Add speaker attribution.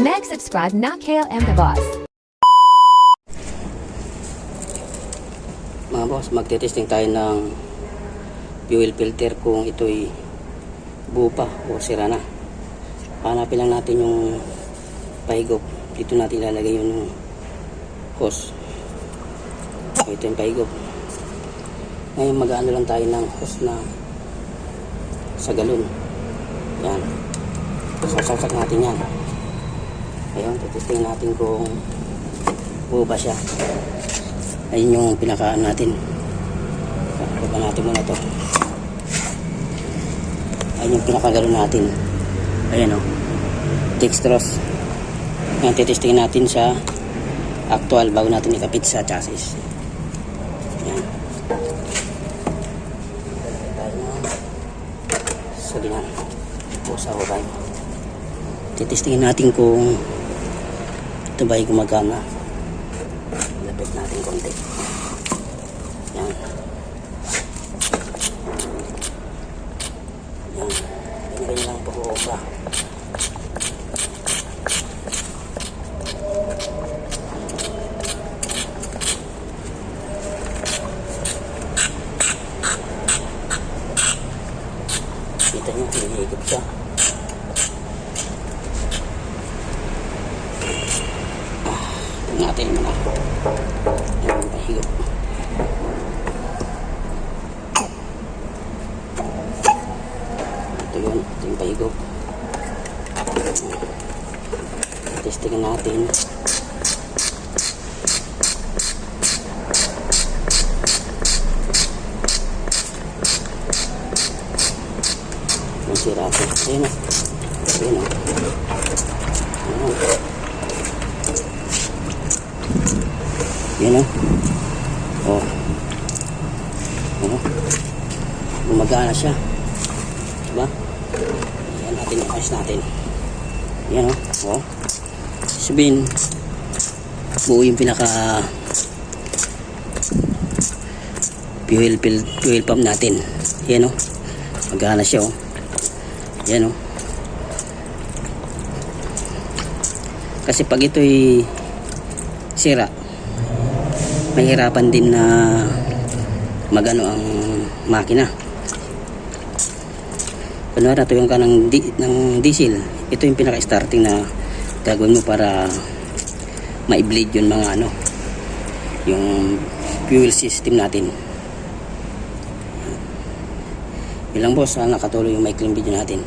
Speaker 1: Mag-subscribe na KLM The Boss.
Speaker 2: Mga boss, magte-testing tayo ng fuel filter kung ito'y buo pa o sira na. Hanapin lang natin yung pahigop. Dito natin ilalagay yung hose. Ito yung pahigop. Ngayon mag-ano lang tayo ng hose na sa galon. Yan. Sasaksak natin yan. Ayun, testing natin kung buo ba siya. Ayun yung pinakaan natin. Baba natin muna to. Ayun yung pinakagano natin. Ayan o. Dextrose. Ngayon titestingin natin sa actual bago natin ikapit sa chassis. Ayan. Salinan. Pusa ko tayo. Titestingin natin kung ito ba ay gumagana. Lapit natin konti. Yan. Yan. Ganyan lang po ba. Kita nyo, hinihigop siya. Natin muna. Yan ang pahigop. Ito yun. Ito yung pahigop. Testingin natin. Yung sira ito. Ayun o. Ayun o. Ayun o. Yan o. Oh. Oh. Gumagana siya. Diba? Yan natin. Ayos natin. Yan o. Oh. Sabihin, buo yung pinaka fuel pump natin. Yan o. Magana siya o. Yan o. Kasi pag ito'y sira, mahirapan din na magano ang makina. Kunwari tuyong ka ng diesel, ito yung pinaka-starting na gagawin mo para ma-bleed yung mga ano, yung fuel system natin. Bilang boss, nakatuloy yung maikling video natin.